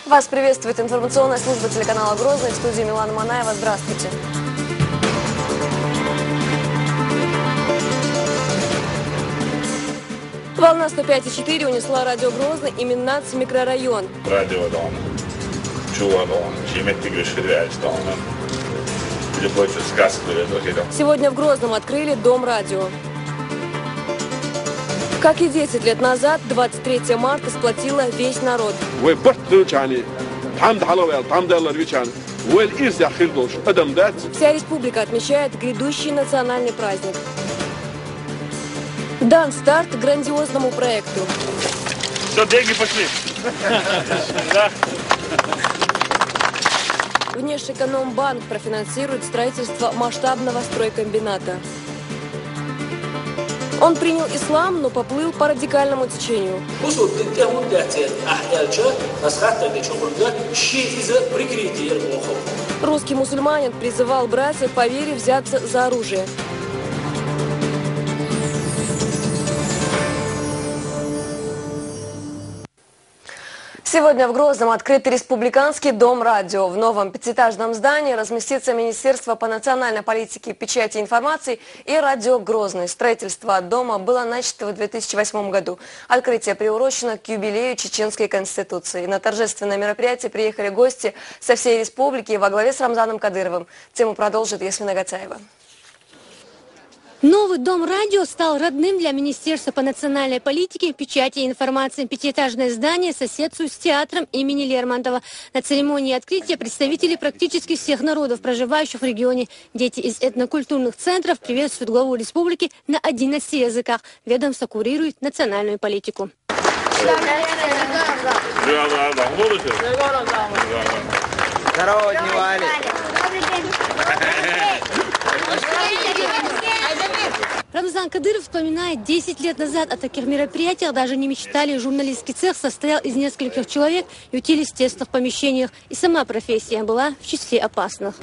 Вас приветствует информационная служба телеканала «Грозный», в студии Милана Манаева. Здравствуйте. Волна 105,4 унесла радио «Грозный» и Миннац микрорайон. Радиодон, чувадон, чиметтигриширяйстон. Любовью сказку. Сегодня в Грозном открыли Дом радио. Как и 10 лет назад, 23 марта сплотила весь народ. Вся республика отмечает грядущий национальный праздник. Дан старт грандиозному проекту. Все, деньги пошли. Внешэкономбанк профинансирует строительство масштабного стройкомбината. Он принял ислам, но поплыл по радикальному течению. Русский мусульманин призывал братьев по вере взяться за оружие. Сегодня в Грозном открыт Республиканский дом радио. В новом пятиэтажном здании разместится Министерство по национальной политике, печати и информации и радио Грозный. Строительство дома было начато в 2008 году. Открытие приурочено к юбилею Чеченской Конституции. На торжественное мероприятие приехали гости со всей республики во главе с Рамзаном Кадыровым. Тему продолжит Ясмина Гацаева. Новый дом радио стал родным для Министерства по национальной политике, печати и информации. Пятиэтажное здание соседствует с театром имени Лермонтова. На церемонии открытия представители практически всех народов, проживающих в регионе. Дети из этнокультурных центров приветствуют главу республики на 11 языках. Ведомство курирует национальную политику. Рамзан Кадыров вспоминает, 10 лет назад о таких мероприятиях даже не мечтали. Журналистский цех состоял из нескольких человек, ютились в тесных помещениях. И сама профессия была в числе опасных.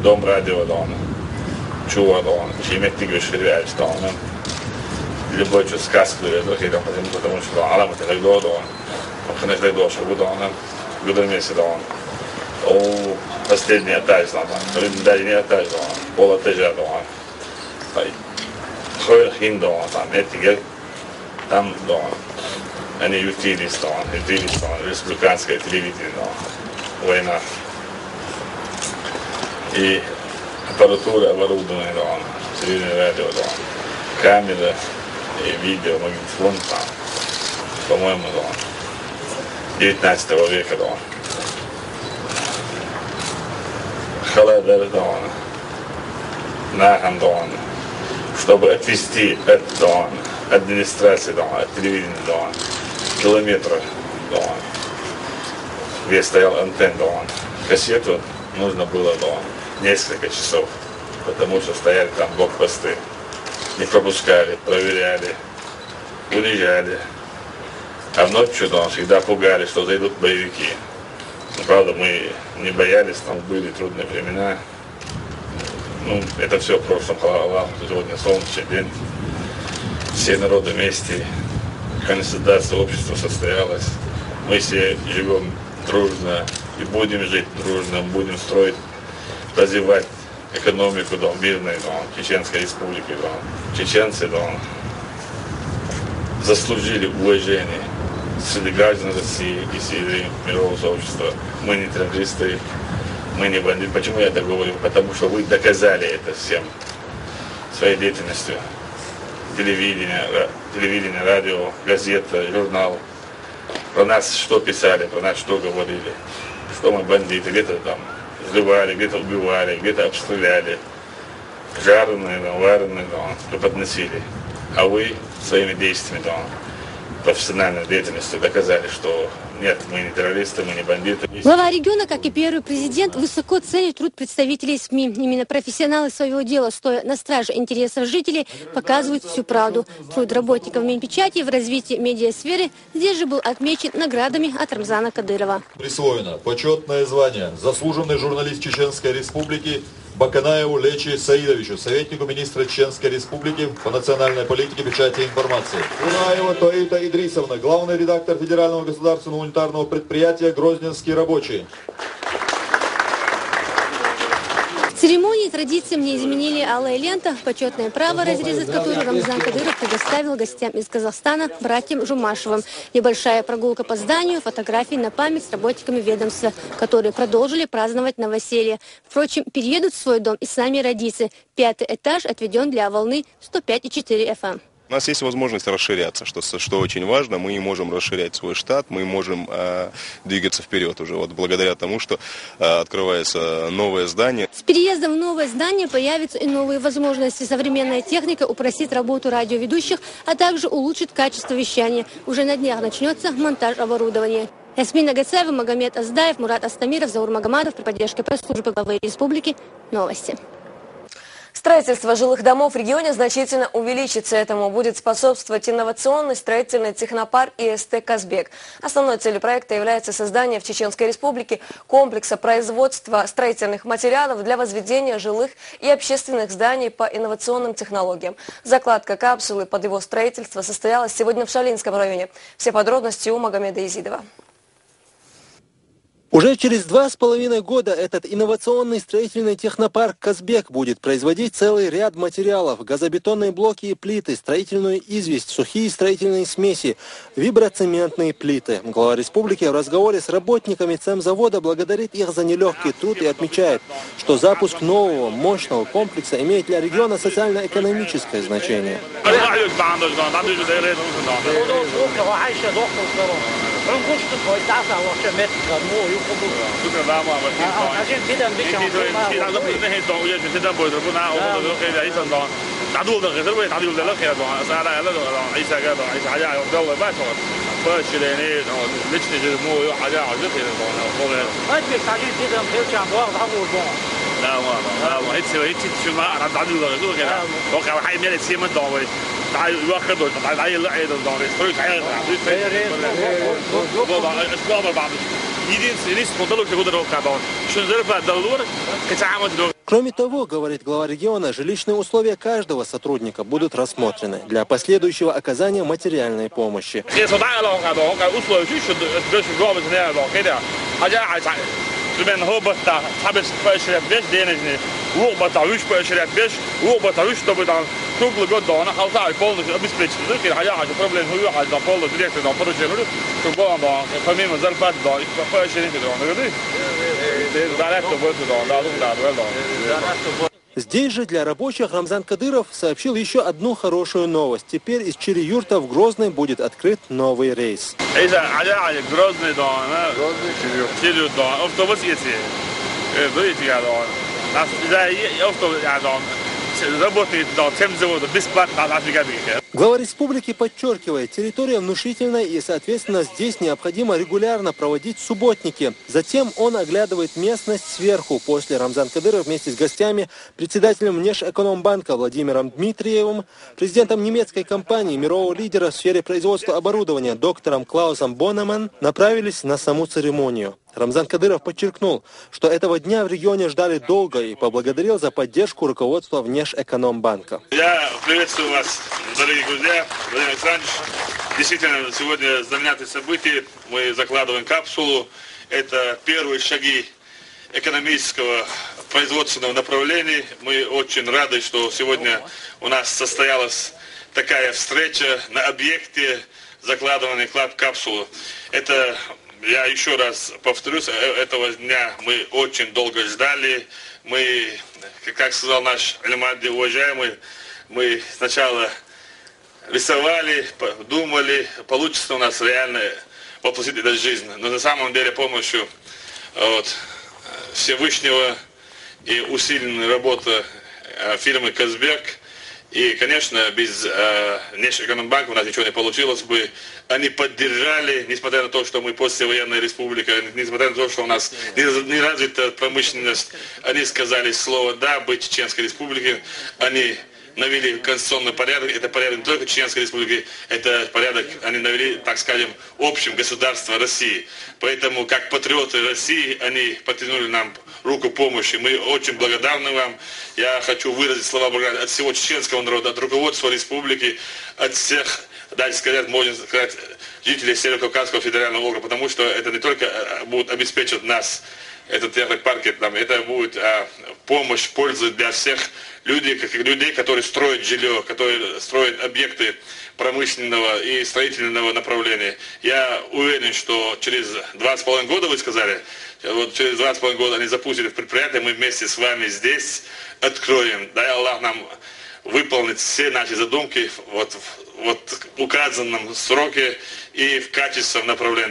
Дом радио, чувадон, чиметтигриширяйстон. Любовью сказку, потому что Алам это легдо, он не легдо, что года месяца он последний этаж, даже не этаж, пол этажа, хин там эти там они ютились республиканское телевидение, война и аппаратура оборудование, телевидение, радио, камера. И видео, магнитофон там, по-моему, 19 века, Халадер, Нахан, чтобы отвести от администрации, от телевидения, километра, где стоял антенн, кассету нужно было, несколько часов, потому что стояли там блокпосты. Не пропускали, проверяли, уезжали. А ночью всегда пугали, что зайдут боевики. Но, правда, мы не боялись, там были трудные времена. Это все в прошлом. Сегодня солнечный день. Все народы вместе. Консолидация общества состоялась. Мы все живем дружно и будем жить дружно, будем строить, развивать экономику мирной Чеченской республики. Чеченцы заслужили уважение среди граждан России и среди мирового сообщества. Мы не террористы, мы не бандиты. Почему я так говорю? Потому что вы доказали это всем своей деятельностью. Телевидение, радио, газета, журнал. Про нас что писали, про нас что говорили. Что мы бандиты, где-то там взрывали, где-то убивали, где-то обстреляли, жареные, вареные, преподносили. А вы своими действиями профессиональной деятельностью доказали, что нет, мы не террористы, мы не бандиты. Глава региона, как и первый президент, высоко ценит труд представителей СМИ. Именно профессионалы своего дела, стоя на страже интересов жителей, показывают всю правду. Труд работников Минпечати в развитии медиасферы здесь же был отмечен наградами от Рамзана Кадырова. Присвоено почетное звание «Заслуженный журналист Чеченской Республики» Баканаеву Лечи Саидовичу, советнику министра Чеченской Республики по национальной политике, печати и информации. Унаева Тоита Идрисовна, главный редактор Федерального государственного унитарного предприятия «Грозненский рабочий». Церемонии традициям не изменили алая лента, почетное право, разрезать которую Рамзан Кадыров предоставил гостям из Казахстана, братьям Жумашевым. Небольшая прогулка по зданию, фотографии на память с работниками ведомства, которые продолжили праздновать новоселье. Впрочем, переедут в свой дом и сами родицы. 5-й этаж отведен для волны 105,4 FM. У нас есть возможность расширяться, что очень важно. Мы можем расширять свой штат, мы можем двигаться вперед уже, вот благодаря тому, что открывается новое здание. С переездом в новое здание появятся и новые возможности. Современная техника упростит работу радиоведущих, а также улучшит качество вещания. Уже на днях начнется монтаж оборудования. Ясмин Агацаева, Магомед Аздаев, Мурат Астамиров, Заур Магомадов при поддержке пресс-службы главы республики. Новости. Строительство жилых домов в регионе значительно увеличится. Этому будет способствовать инновационный строительный технопарк ИСТ «Казбек». Основной целью проекта является создание в Чеченской Республике комплекса производства строительных материалов для возведения жилых и общественных зданий по инновационным технологиям. Закладка капсулы под его строительство состоялась сегодня в Шалинском районе. Все подробности у Магомеда Изидова. Уже через 2,5 года этот инновационный строительный технопарк «Казбек» будет производить целый ряд материалов: газобетонные блоки и плиты, строительную известь, сухие строительные смеси, виброцементные плиты. Глава республики в разговоре с работниками цемзавода благодарит их за нелегкий труд и отмечает, что запуск нового мощного комплекса имеет для региона социально-экономическое значение. Кроме того, говорит глава региона, жилищные условия каждого сотрудника будут рассмотрены для последующего оказания материальной помощи. Здесь же для рабочих Рамзан Кадыров сообщил еще одну хорошую новость. Теперь из Чири-Юрта в Грозный будет открыт новый рейс. Глава республики подчеркивает, территория внушительная и, соответственно, здесь необходимо регулярно проводить субботники. Затем он оглядывает местность сверху. После Рамзан Кадыров вместе с гостями, председателем Внешэкономбанка Владимиром Дмитриевым, президентом немецкой компании, мирового лидера в сфере производства оборудования доктором Клаусом Бонеман направились на саму церемонию. Рамзан Кадыров подчеркнул, что этого дня в регионе ждали долго и поблагодарил за поддержку руководства Внешэкономбанка. Я приветствую вас, дорогие друзья, Владимир Александрович. Действительно, сегодня знаменитое событие. Мы закладываем капсулу. Это первые шаги экономического производственного направления. Мы очень рады, что сегодня у нас состоялась такая встреча на объекте закладывания капсулы. Это, я еще раз повторюсь, этого дня мы очень долго ждали. Мы, как сказал наш Эльмадди, уважаемый, мы сначала рисовали, думали, получится у нас реально воплотить это в жизнь. Но на самом деле помощью Всевышнего и усиленной работы фирмы «Казбек» И, конечно, без Внешэкономбанка у нас ничего не получилось бы. Они поддержали, несмотря на то, что мы послевоенная республика, несмотря на то, что у нас не развита промышленность, они сказали слово «да» быть Чеченской республике. Они навели конституционный порядок. Это порядок не только Чеченской республики, это порядок они навели, так скажем, общем государства России. Поэтому, как патриоты России, они протянули нам руку помощи. Мы очень благодарны вам. Я хочу выразить слова благодарности от всего чеченского народа, от руководства республики, от всех, дальше сказать, можно сказать, жителей Северо-Кавказского федерального округа, потому что это не только будет обеспечивать нас, этот технопарк, это будет помощь, пользу для всех людей, которые строят жилье, которые строят объекты промышленного и строительного направления. Я уверен, что через 2,5 года, вы сказали, вот через 2,5 года они запустили предприятие, мы вместе с вами здесь откроем. Дай Аллах нам выполнить все наши задумки вот в указанном сроке и в качественном направлении.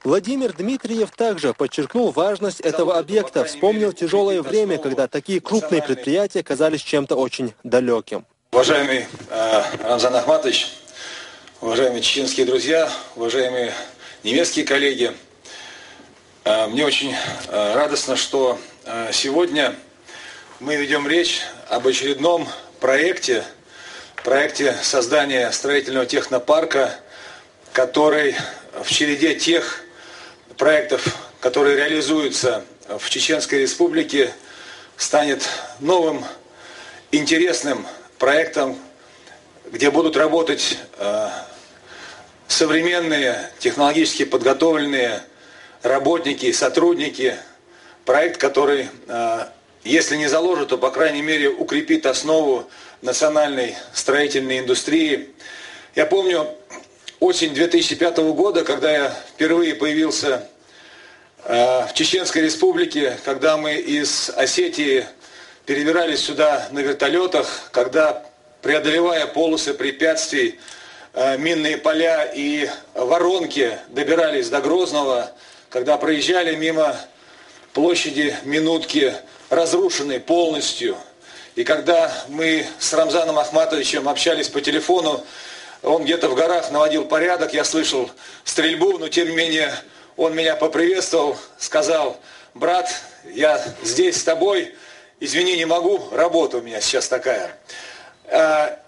Владимир Дмитриев также подчеркнул важность этого объекта, вспомнил тяжелое время, когда такие крупные предприятия казались чем-то очень далеким. Уважаемый Рамзан Ахматович, уважаемые чеченские друзья, уважаемые немецкие коллеги, мне очень радостно, что сегодня мы ведем речь об очередном проекте создания строительного технопарка, который в череде тех проектов, которые реализуются в Чеченской Республике, станет новым интересным проектом, где будут работать современные, технологически подготовленные работники, сотрудники. Проект, который, если не заложит, то, по крайней мере, укрепит основу национальной строительной индустрии. Я помню осень 2005 года, когда я впервые появился в Чеченской Республике, когда мы из Осетии перебирались сюда на вертолетах, когда, преодолевая полосы препятствий, минные поля и воронки, добирались до Грозного, когда проезжали мимо площади Минутки, разрушенной полностью, и когда мы с Рамзаном Ахматовичем общались по телефону, он где-то в горах наводил порядок, я слышал стрельбу, но тем не менее он меня поприветствовал, сказал: брат, я здесь с тобой, извини, не могу, работа у меня сейчас такая.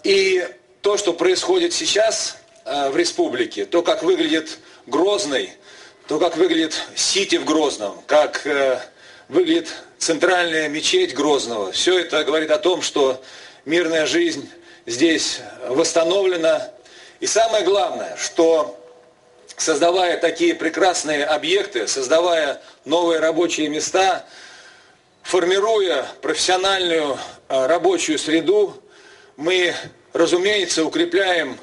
И то, что происходит сейчас в республике, то, как выглядит Грозный, то, как выглядит Сити в Грозном, как выглядит центральная мечеть Грозного, все это говорит о том, что мирная жизнь здесь восстановлена. И самое главное, что создавая такие прекрасные объекты, создавая новые рабочие места, формируя профессиональную рабочую среду, мы, разумеется, укрепляем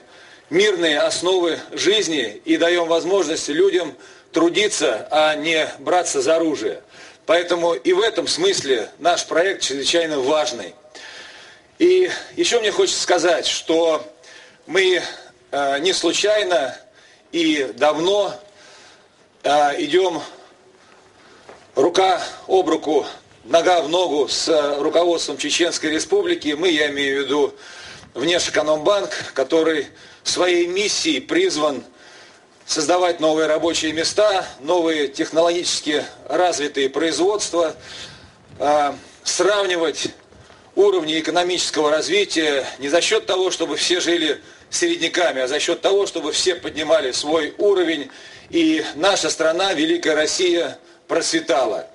мирные основы жизни и даем возможность людям трудиться, а не браться за оружие. Поэтому и в этом смысле наш проект чрезвычайно важный. И еще мне хочется сказать, что мы не случайно и давно идем рука об руку, нога в ногу с руководством Чеченской Республики. Мы, я имею в виду Внешэкономбанк, который своей миссией призван создавать новые рабочие места, новые технологически развитые производства, сравнивать уровни экономического развития не за счет того, чтобы все жили середняками, а за счет того, чтобы все поднимали свой уровень, и наша страна, Великая Россия, процветала.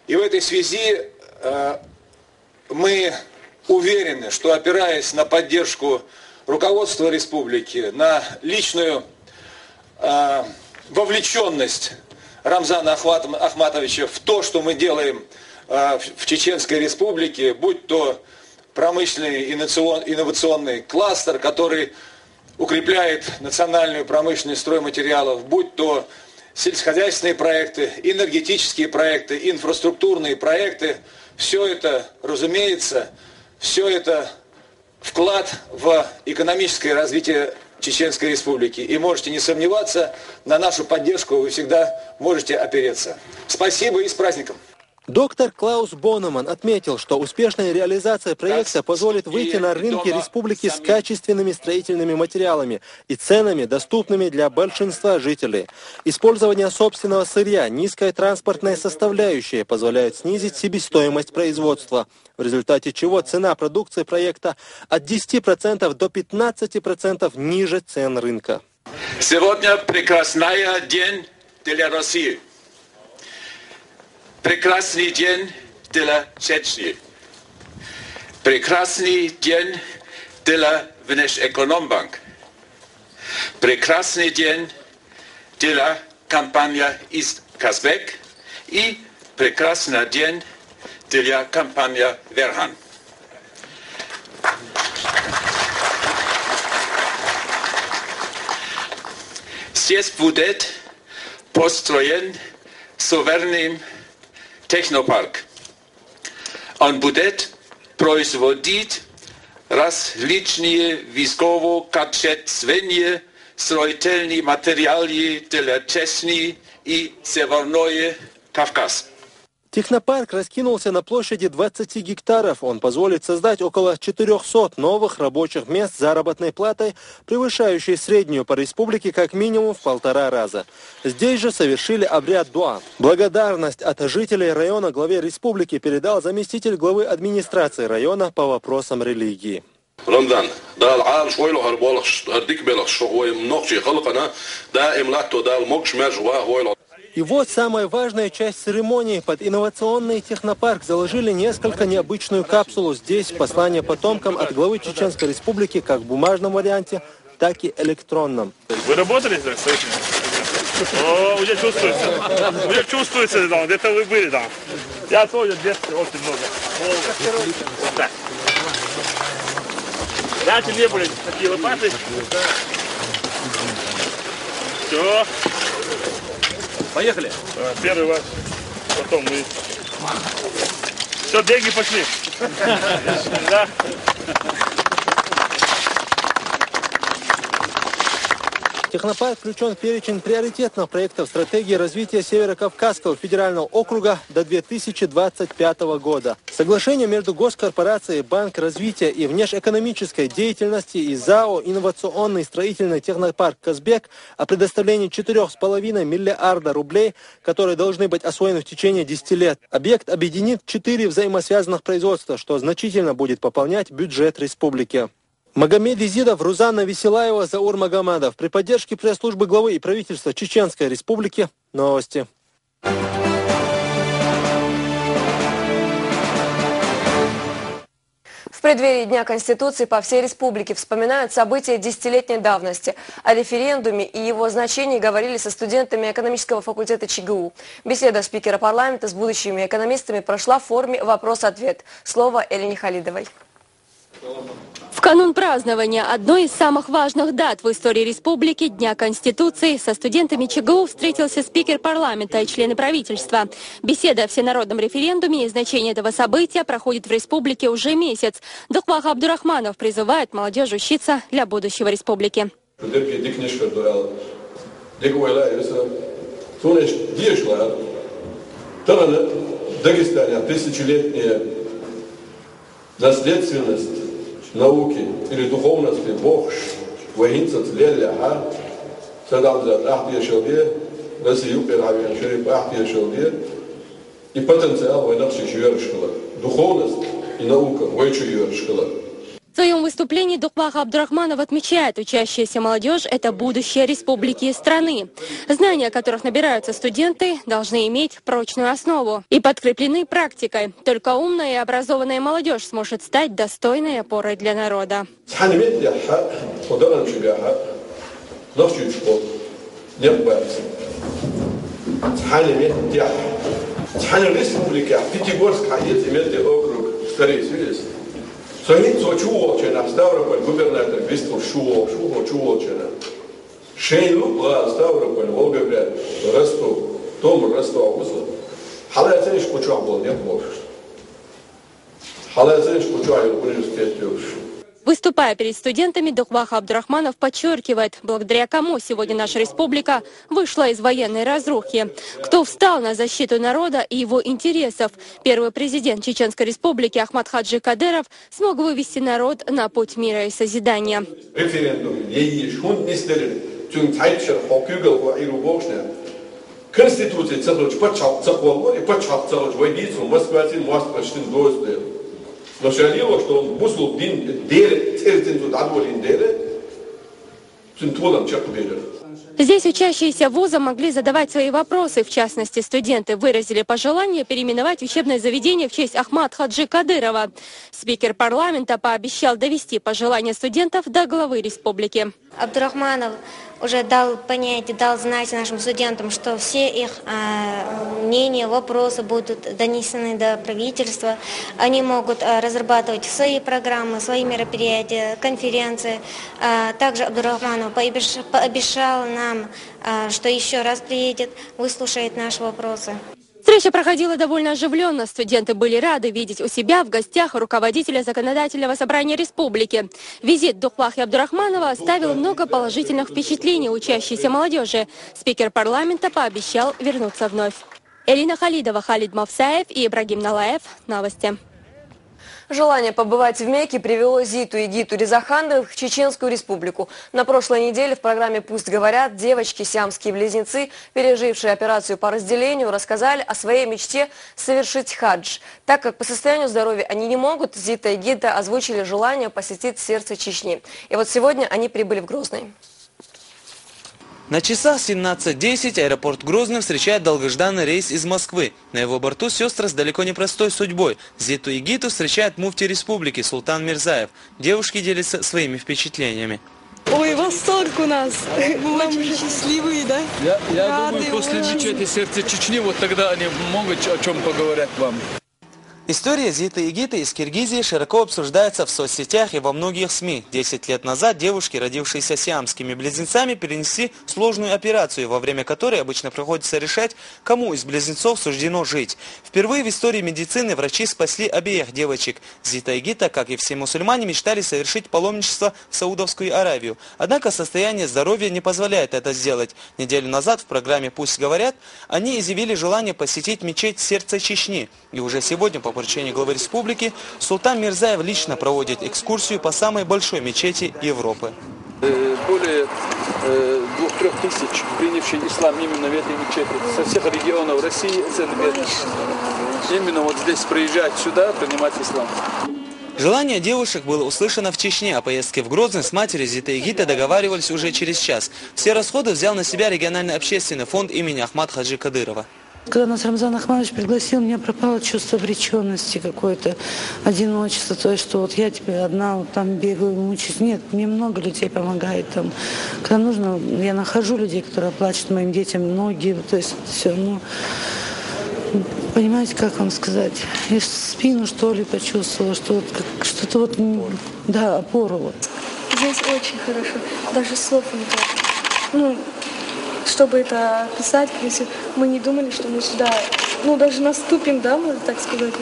И в этой связи мы уверены, что, опираясь на поддержку руководства республики, на личную вовлеченность Рамзана Ахматовича в то, что мы делаем в Чеченской Республике, будь то промышленный инновационный кластер, который укрепляет национальную промышленность стройматериалов, будь то сельскохозяйственные проекты, энергетические проекты, инфраструктурные проекты, все это, разумеется, все это вклад в экономическое развитие Чеченской Республики. И можете не сомневаться, на нашу поддержку вы всегда можете опереться. Спасибо и с праздником! Доктор Клаус Бонеман отметил, что успешная реализация проекта позволит выйти на рынки республики с качественными строительными материалами и ценами, доступными для большинства жителей. Использование собственного сырья, низкая транспортная составляющая позволяют снизить себестоимость производства, в результате чего цена продукции проекта от 10% до 15% ниже цен рынка. Сегодня прекрасный день для России. Прекрасный день для Чечни. Прекрасный день для Внешэкономбанк. Прекрасный день для компании Казбек и прекрасный день для компании Верхан. Здесь будет построен суверенный технопарк. Он будет производить различные військово-качественные строительные материалы для Чечни и Северного Кавказа. Технопарк раскинулся на площади 20 гектаров. Он позволит создать около 400 новых рабочих мест с заработной платой, превышающей среднюю по республике как минимум в 1,5 раза. Здесь же совершили обряд дуа. Благодарность от жителей района главе республики передал заместитель главы администрации района по вопросам религии. رمضان ده العال شوي له هربالخ هرديك بالخ شوي منقشي خلقنا ده املاته ده الموكش ماجوا هو. И вот самая важная часть церемонии. Под инновационный технопарк заложили несколько необычную капсулу. Здесь послание потомкам от главы Чеченской Республики как в бумажном варианте, так и электронном. Вы работали здесь? О, уже чувствуется. Уже чувствуется, да, где-то вы были, да. Я тоже в детстве очень много. Да. Раньше не были такие лопаты. Все. Поехали. Первый ваш, потом мы. Все, деньги пошли. Да. Технопарк включен в перечень приоритетных проектов стратегии развития Северо-Кавказского федерального округа до 2025 года. Соглашение между госкорпорацией Банк развития и внешэкономической деятельности и ЗАО «Инновационный строительный технопарк Казбек» о предоставлении 4,5 миллиарда рублей, которые должны быть освоены в течение 10 лет. Объект объединит 4 взаимосвязанных производства, что значительно будет пополнять бюджет республики. Магомед Изидов, Рузанна Веселаева, Заур Магомадов. При поддержке пресс-службы главы и правительства Чеченской Республики. Новости. В преддверии Дня Конституции по всей республике вспоминают события десятилетней давности. О референдуме и его значении говорили со студентами экономического факультета ЧГУ. Беседа спикера парламента с будущими экономистами прошла в форме вопрос-ответ. Слово Элине Халидовой. В канун празднования одной из самых важных дат в истории республики, Дня Конституции, со студентами ЧГУ встретился спикер парламента и члены правительства. Беседа о всенародном референдуме и значение этого события проходит в республике уже месяц. Духвах Абдурахманов призывает молодежь учиться для будущего республики. Науки или духовности Бог воинцев леля, садам за ахтиешелде, Россию перавен шериф ахтиешелде, и потенциал войнавших юршкала, духовность и наука войчу юршкала. В своем выступлении Духвах Абдурахманов отмечает, учащаяся молодежь – это будущее республики и страны. Знания, которых набираются студенты, должны иметь прочную основу и подкреплены практикой. Только умная и образованная молодежь сможет стать достойной опорой для народа. Союз чувствует, Ставрополь губернатор быстро чувствует. Шейлу Ставрополь, Волгоград, Ростов, Том Ростов. Халациниш почувствовал, нет больше. Халациниш почувствовал университет. В Выступая перед студентами, Духвах Абдурахманов подчеркивает, благодаря кому сегодня наша республика вышла из военной разрухи. Кто встал на защиту народа и его интересов. Первый президент Чеченской республики Ахмад Хаджи Кадыров смог вывести народ на путь мира и созидания. Здесь учащиеся вуза могли задавать свои вопросы. В частности, студенты выразили пожелание переименовать учебное заведение в честь Ахмад Хаджи Кадырова. Спикер парламента пообещал довести пожелания студентов до главы республики. Абдурахманов уже дал понять, дал знать нашим студентам, что все их мнения, вопросы будут донесены до правительства. Они могут разрабатывать свои программы, свои мероприятия, конференции. Также Абдурахманов пообещал нам, что еще раз приедет, выслушает наши вопросы. Встреча проходила довольно оживленно. Студенты были рады видеть у себя в гостях руководителя Законодательного собрания республики. Визит Духвахи Абдурахманова оставил много положительных впечатлений учащейся молодежи. Спикер парламента пообещал вернуться вновь. Элина Халидова, Халид Мавсаев и Ибрагим Налаев. Новости. Желание побывать в Мекке привело Зиту и Гиту Резахановых в Чеченскую республику. На прошлой неделе в программе «Пусть говорят» девочки, сиамские близнецы, пережившие операцию по разделению, рассказали о своей мечте совершить хадж. Так как по состоянию здоровья они не могут, Зита и Гита озвучили желание посетить сердце Чечни. И вот сегодня они прибыли в Грозный. На часах 17:10 аэропорт Грозный встречает долгожданный рейс из Москвы. На его борту сестры с далеко непростой судьбой. Зиту и Гиту встречает муфти республики Султан Мирзаев. Девушки делятся своими впечатлениями. Ой, восторг у нас. Мы очень счастливые, да? Я думаю, после мечети сердца Чечни, вот тогда они могут о чем поговорить вам. История Зиты и Гиты из Киргизии широко обсуждается в соцсетях и во многих СМИ. 10 лет назад девушки, родившиеся сиамскими близнецами, перенесли сложную операцию, во время которой обычно приходится решать, кому из близнецов суждено жить. Впервые в истории медицины врачи спасли обеих девочек. Зита и Гита, как и все мусульмане, мечтали совершить паломничество в Саудовскую Аравию. Однако состояние здоровья не позволяет это сделать. Неделю назад в программе «Пусть говорят» они изъявили желание посетить мечеть сердца Чечни. И уже сегодня по поручению главы республики Султан Мирзаев лично проводит экскурсию по самой большой мечети Европы. Более 2-3 тысяч принявших ислам именно в этой мечети со всех регионов России, именно вот здесь приезжать сюда, принимать ислам. Желание девушек было услышано в Чечне, о поездке в Грозный с матерью Зита и Гита договаривались уже через час. Все расходы взял на себя региональный общественный фонд имени Ахмад Хаджи Кадырова. Когда нас Рамзан Ахмадович пригласил, у меня пропало чувство обреченности какое-то, одиночество, то есть, что вот я теперь одна вот там бегаю, мучаюсь. Нет, мне много людей помогает там. Когда нужно, я нахожу людей, которые оплачивают моим детям ноги, то есть все, ну, понимаете, как вам сказать, я спину, что ли, почувствовала, что вот, что-то вот, да, опору вот. Здесь очень хорошо, даже слов нет. Ну, чтобы это описать, если мы не думали, что мы сюда, ну, даже наступим, да, можно так сказать,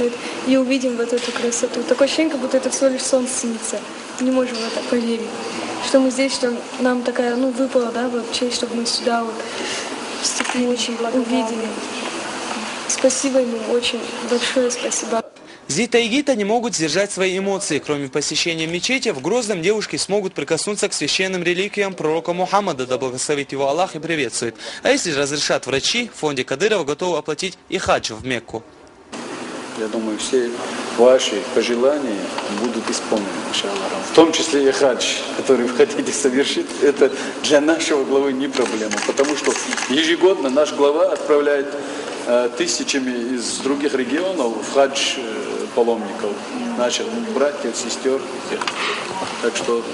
и увидим вот эту красоту. Такое ощущение, как будто это всего лишь сон снится. Не можем в это поверить. Что мы здесь, что нам такая, ну, выпала, да, вот честь, чтобы мы сюда вот вступили, очень увидели. Спасибо ему, очень большое спасибо. Зита и Гита не могут сдержать свои эмоции. Кроме посещения мечети, в Грозном девушки смогут прикоснуться к священным реликвиям пророка Мухаммада, да благословит его Аллах и приветствует. А если разрешат врачи, в фонде Кадырова готовы оплатить и хадж в Мекку. Я думаю, все ваши пожелания будут исполнены, иншаллах. В том числе и хадж, который вы хотите совершить, это для нашего главы не проблема. Потому что ежегодно наш глава отправляет тысячами из других регионов в хадж паломников, наших братьев, сестер. Так что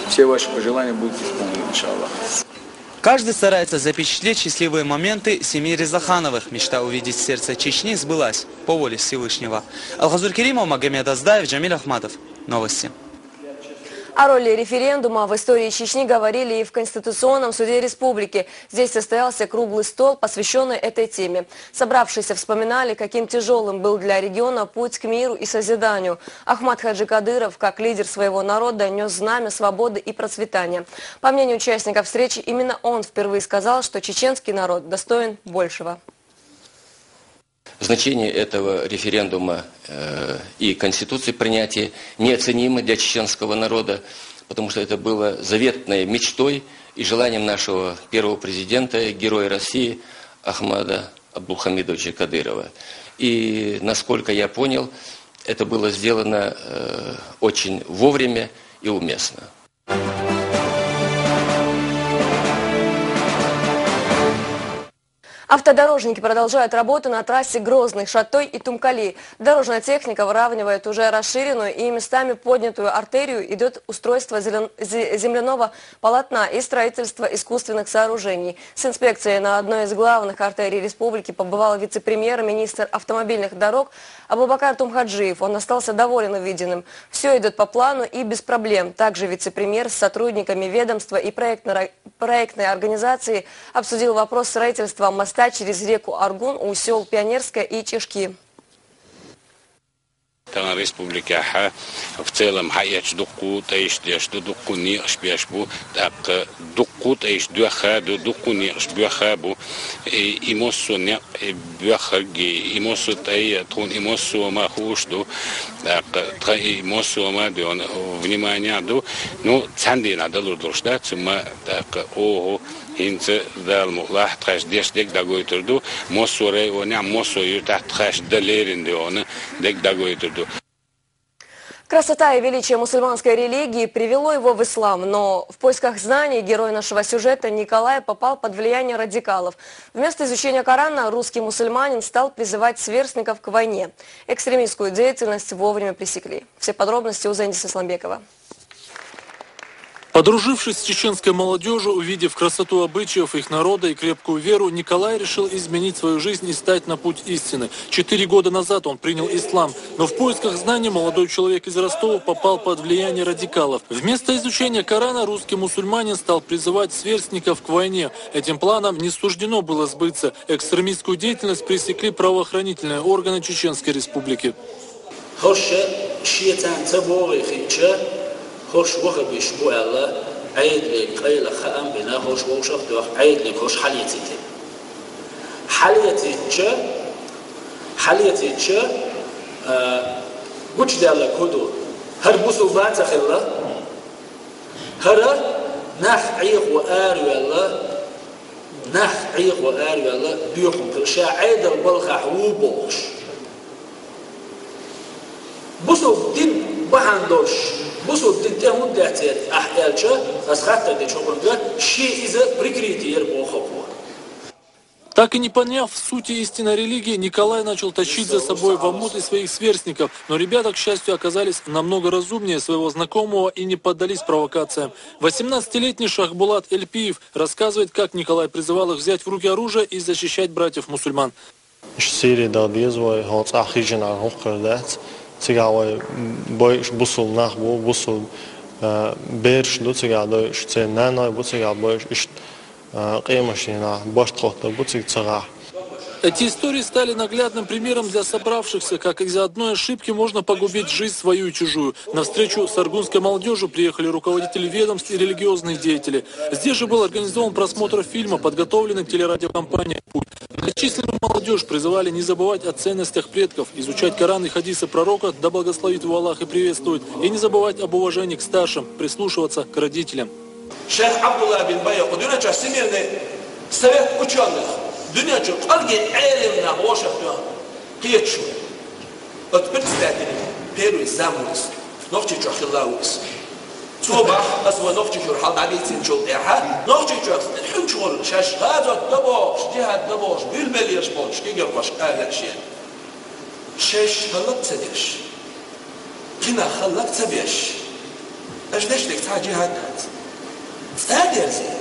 все ваши пожелания будут исполнены, иншаллах. Каждый старается запечатлеть счастливые моменты семьи Резахановых. Мечта увидеть сердце Чечни сбылась по воле Всевышнего. Алхазур Керимов, Магомед Аздаев, Джамиль Ахматов. Новости. О роли референдума в истории Чечни говорили и в Конституционном суде республики. Здесь состоялся круглый стол, посвященный этой теме. Собравшиеся вспоминали, каким тяжелым был для региона путь к миру и созиданию. Ахмад Хаджи Кадыров, как лидер своего народа, нес знамя свободы и процветания. По мнению участников встречи, именно он впервые сказал, что чеченский народ достоин большего. Значение этого референдума и Конституции принятия неоценимо для чеченского народа, потому что это было заветной мечтой и желанием нашего первого президента, героя России Ахмада Абдулхамидовича Кадырова. И, насколько я понял, это было сделано очень вовремя и уместно. Автодорожники продолжают работу на трассе Грозный-Шатой и Тумкали. Дорожная техника выравнивает уже расширенную и местами поднятую артерию. Идет устройство земляного полотна и строительство искусственных сооружений. С инспекцией на одной из главных артерий республики побывал вице-премьер, министр автомобильных дорог Абубакар Тумхаджиев. Он остался доволен увиденным. Все идет по плану и без проблем. Также вице-премьер с сотрудниками ведомства и проектной организации обсудил вопрос строительства моста через реку Аргун у сел Пионерская и Чешки. Тана республика в целом хаяч дукку таиш дукку не ашбяшбу так дукку таиш духа дукку не ашбяхабу имосу не бяхаги имосу тай тун имосу махушду так имосу мадон внимание ду ну цанди надо лурдушда цума так о инце далмулах тхаш дек дагойтурду мосуре оня мосую тхаш далеринде он дек дагойтурду. Красота и величие мусульманской религии привело его в ислам, но в поисках знаний герой нашего сюжета Николай попал под влияние радикалов. Вместо изучения Корана русский мусульманин стал призывать сверстников к войне. Экстремистскую деятельность вовремя пресекли. Все подробности у Зендиса Исламбекова. Подружившись с чеченской молодежью, увидев красоту обычаев их народа и крепкую веру, Николай решил изменить свою жизнь и стать на путь истины. 4 года назад он принял ислам, но в поисках знаний молодой человек из Ростова попал под влияние радикалов. Вместо изучения Корана русский мусульманин стал призывать сверстников к войне. Этим планом не суждено было сбыться. Экстремистскую деятельность пресекли правоохранительные органы Чеченской Республики. خوش وقت بيشبوع الله عيد لك قيل خام بنا خوش وشفت عيد لك خوش حليتي تشا قلت ده الله كدو هر بوسو بات خلا هر نح عيق وآري الله نح عيق وآري الله بيخم كل شيء عيد البلخ حوبوش بوسو دين بحندوش بوسو تنتهون دعتيات أحيالشا أسخطة دي شوكرنجا شيء إذا прикрытие بوخبوا. Так и не поняв сути истинной религии, Николай начал тащить за собой в омут и своих сверстников. Но ребята, к счастью, оказались намного разумнее своего знакомого и не поддались провокациям. 18-летний Шахбулат Эльпиев рассказывает, как Николай призывал их взять в руки оружие и защищать братьев-мусульман. Цигавой бойш бусул нахбу бусул берш до цигадой шценаной бу цигабойш иш қимашина баштхотта бу цигцага. Эти истории стали наглядным примером для собравшихся, как из-за одной ошибки можно погубить жизнь свою и чужую. На встречу с аргунской молодежью приехали руководители ведомств и религиозные деятели. Здесь же был организован просмотр фильма, подготовленный телерадиокомпанией «Путь». Многочисленную молодежь призывали не забывать о ценностях предков, изучать Коран и хадисы пророка, да благословит его Аллах и приветствует, и не забывать об уважении к старшим, прислушиваться к родителям. Шейх Абдулла бин Байя Кудунача Семирный совет ученых. Dünya çok kalgi elimle hoş yapıyor. Kıyıçıyor. Otbet stadini Peru zamuris. Nokçi çakıllavus. Sobah aswa nokçi şurhal dabitin çok eha. Nokçi çok hümçur şaş hazat daboş cihat daboş bilmeli yaşboş ki görbaş ahla şey. Şeş halak sedeş. Kina halak sebeş. Ajdeşlik ta cihat. Staderzi.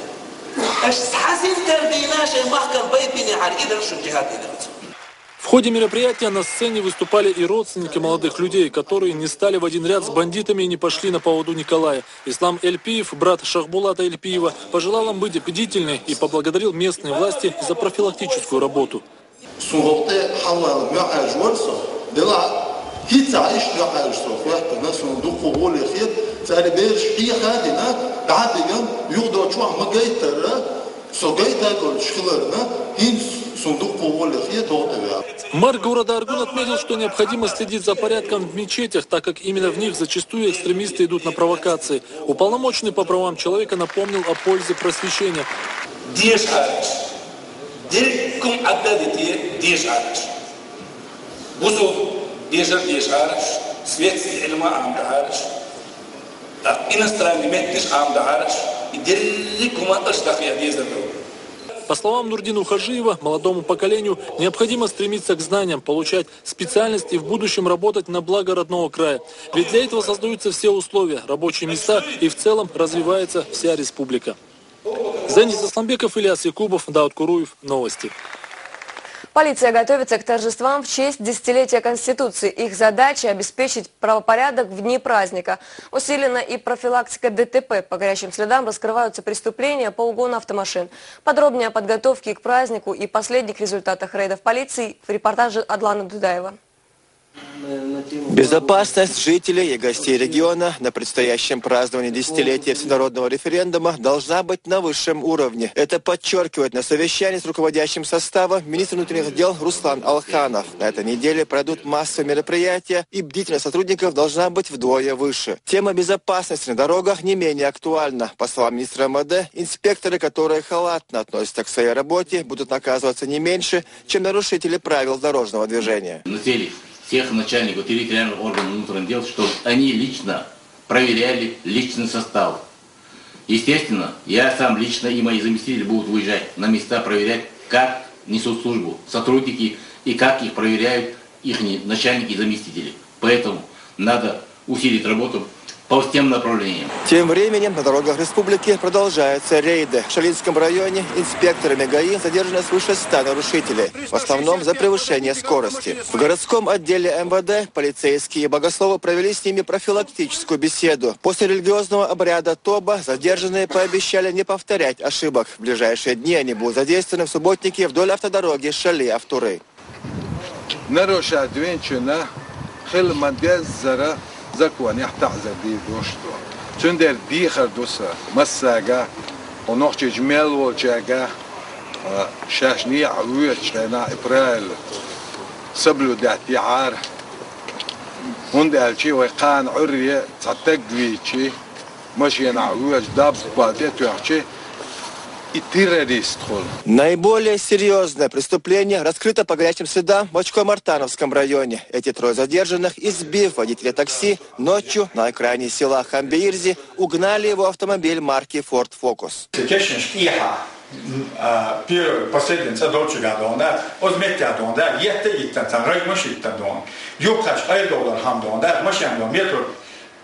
В ходе мероприятия на сцене выступали и родственники молодых людей, которые не стали в один ряд с бандитами и не пошли на поводу Николая. Ислам Эльпиев, брат Шахбулата Эльпиева, пожелал им быть бдительны и поблагодарил местные власти за профилактическую работу. Мэр города Аргун отметил, что необходимо следить за порядком в мечетях, так как именно в них зачастую экстремисты идут на провокации. Уполномоченный по правам человека напомнил о пользе просвещения. По словам Нурдина Ухажиева, молодому поколению необходимо стремиться к знаниям, получать специальность и в будущем работать на благо родного края. Ведь для этого создаются все условия, рабочие места и в целом развивается вся республика. Зенис Асламбеков, Ильяс Якубов, Дауд Куруев. Новости. Полиция готовится к торжествам в честь десятилетия Конституции. Их задача – обеспечить правопорядок в дни праздника. Усилена и профилактика ДТП. По горячим следам раскрываются преступления по угону автомашин. Подробнее о подготовке к празднику и последних результатах рейдов полиции в репортаже Адлана Дудаева. Безопасность жителей и гостей региона на предстоящем праздновании десятилетия всенародного референдума должна быть на высшем уровне. Это подчеркивает на совещании с руководящим составом министр внутренних дел Руслан Алханов. На этой неделе пройдут массовые мероприятия, и бдительность сотрудников должна быть вдвое выше. Тема безопасности на дорогах не менее актуальна. По словам министра МВД, инспекторы, которые халатно относятся к своей работе, будут наказываться не меньше, чем нарушители правил дорожного движения. Всех начальников территориальных органов внутренних дел, чтобы они лично проверяли личный состав. Естественно, я сам лично и мои заместители будут выезжать на места, проверять, как несут службу сотрудники и как их проверяют их начальники и заместители. Поэтому надо усилить работу по всем направлениям. Тем временем на дорогах республики продолжаются рейды. В Шалинском районе инспекторами ГАИ задержано свыше 100 нарушителей, в основном за превышение скорости. В городском отделе МВД полицейские и богословы провели с ними профилактическую беседу. После религиозного обряда Тоба задержанные пообещали не повторять ошибок. В ближайшие дни они будут задействованы в субботнике вдоль автодороги Шали-Автуры. زكوان يحتعزر دي دوشتو تندر دي خردوسا مساقا ونوخش جمال والجاقا شاشني عويش لنا إبرال سبلو داتي عار هندالشي ويقان عرية تتقويشي ماشي عويش داب باديتو يحشي. Наиболее серьезное преступление раскрыто по горячим следам в Очко-Мартановском районе. Эти трое задержанных, избив водителя такси, ночью на окраине села Хамбеирзи угнали его автомобиль марки Ford Focus.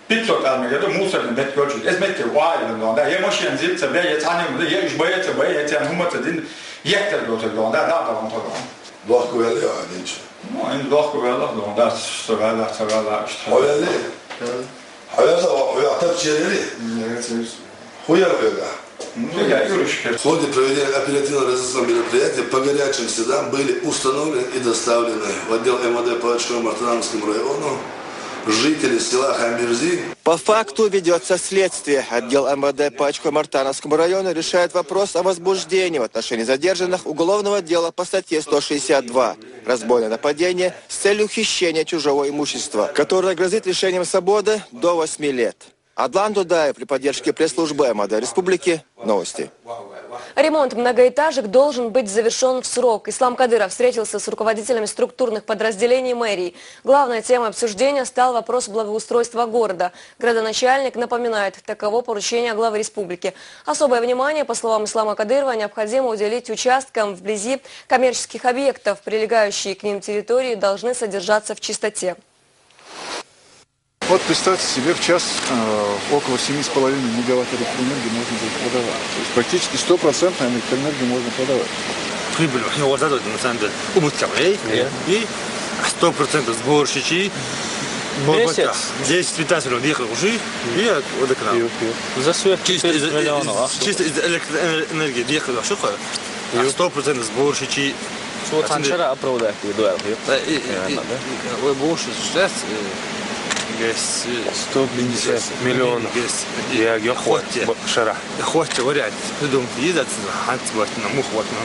Pittsburgh almegado musar met gölçü. Ezmette vaayla da. Ya moşen zilse ve ya tanem de ya işbayete bay ya tan humata din yekter götür da da var da. Lohko vel ya dinç. No in lohko vel da söyle işte. Öyle. Hayata o ya tapçileri. Хуя вела. В ходе проведения оперативно-розыскного мероприятия по горячим следам были установлены и доставлены в отдел МВД по Очко-Мартановскому району жители села Хамбирзи. По факту ведется следствие. Отдел МВД по Очко-Мартановскому району решает вопрос о возбуждении в отношении задержанных уголовного дела по статье 162 «Разбойное нападение» с целью хищения чужого имущества, которое грозит лишением свободы до 8 лет. Адлан Дудаев при поддержке пресс-службы МВД Республики. Новости. Ремонт многоэтажек должен быть завершен в срок. Ислам Кадыров встретился с руководителями структурных подразделений мэрии. Главной темой обсуждения стал вопрос благоустройства города. Градоначальник напоминает, таково поручение главы республики. Особое внимание, по словам Ислама Кадырова, необходимо уделить участкам вблизи коммерческих объектов. Прилегающие к ним территории должны содержаться в чистоте. Вот представьте себе, в час около 7,5 мегаватт электроэнергии можно будет продавать. То есть практически 100% электроэнергию можно продавать. прибыль его задают на самом деле убытковый и 100% сборщичи. Месяц? 10-15 миллионов ехал уже и водоканал. За сверх чисто из электроэнергии ехал вообще 100% сборщичи. Вот аншара оправдать дуэл. Вы больше сейчас 150 миллионов. Я хватит шара. Хватит вариант. Думаю, ездить на мух вот на.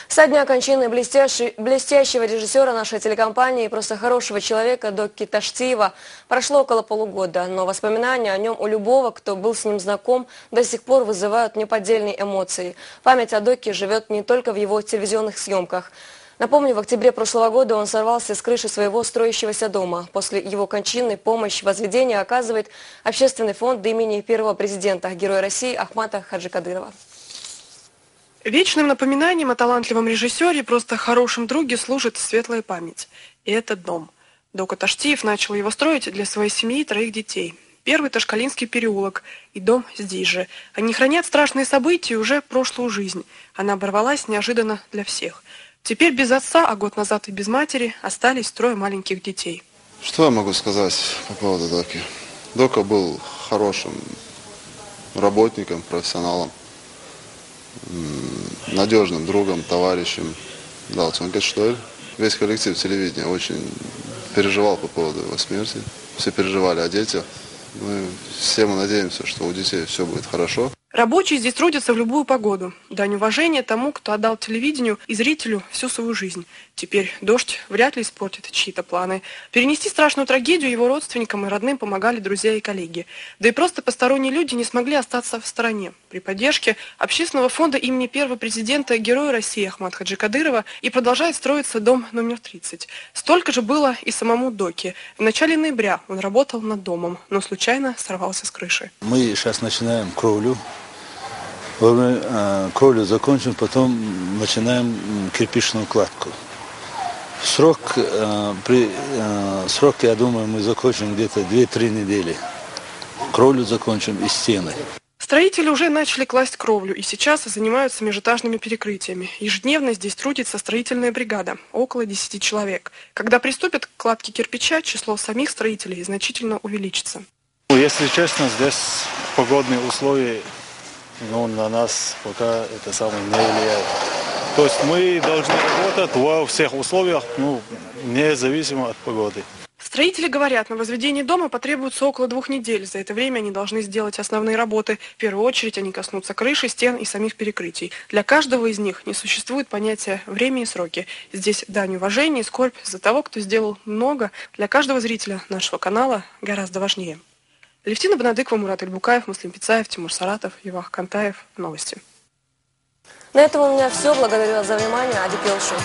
Со дня кончины блестящего режиссера нашей телекомпании и просто хорошего человека Доки Таштиева прошло около полугода, но воспоминания о нем у любого, кто был с ним знаком, до сих пор вызывают неподдельные эмоции. Память о Доке живет не только в его телевизионных съемках. Напомню, в октябре прошлого года он сорвался с крыши своего строящегося дома. После его кончины помощь в возведении оказывает общественный фонд имени первого президента, Героя России Ахмата Хаджикадырова. Вечным напоминанием о талантливом режиссере, просто хорошем друге, служит светлая память. И это дом. Дока Таштиев начал его строить для своей семьи и 3 детей. Первый – Ташкалинский переулок, и дом здесь же. Они хранят страшные события уже прошлую жизнь. Она оборвалась неожиданно для всех. Теперь без отца, а год назад и без матери, остались 3 маленьких детей. Что я могу сказать по поводу Доки? Дока был хорошим работником, профессионалом, надежным другом, товарищем. Да, что весь коллектив телевидения очень переживал по поводу его смерти. Все переживали о детях. Все мы надеемся, что у детей все будет хорошо. Рабочие здесь трудятся в любую погоду. Дань уважения тому, кто отдал телевидению и зрителю всю свою жизнь. Теперь дождь вряд ли испортит чьи-то планы. Перенести страшную трагедию его родственникам и родным помогали друзья и коллеги. Да и просто посторонние люди не смогли остаться в стороне. При поддержке общественного фонда имени первого президента Героя России Ахмата Хаджикадырова и продолжает строиться дом номер 30. Столько же было и самому Доке. В начале ноября он работал над домом, но случайно сорвался с крыши. Мы сейчас начинаем кровлю. Кровлю закончим, потом начинаем кирпичную кладку. Срок, я думаю, мы закончим где-то 2-3 недели. Кровлю закончим и стены. Строители уже начали класть кровлю и сейчас занимаются межэтажными перекрытиями. Ежедневно здесь трудится строительная бригада, около 10 человек. Когда приступят к кладке кирпича, число самих строителей значительно увеличится. Если честно, здесь погодные условия на нас пока это самое не влияет. То есть мы должны работать во всех условиях, независимо от погоды. Строители говорят, на возведение дома потребуется около 2 недель. За это время они должны сделать основные работы. В первую очередь они коснутся крыши, стен и самих перекрытий. Для каждого из них не существует понятия время и сроки. Здесь дань уважения и скорбь за того, кто сделал много. Для каждого зрителя нашего канала гораздо важнее. Левтина Бонадыкова, Мурат Эльбукаев, Муслим Пицаев, Тимур Саратов, Евах Кантаев. Новости. На этом у меня все. Благодарю вас за внимание. Ади Пелшу.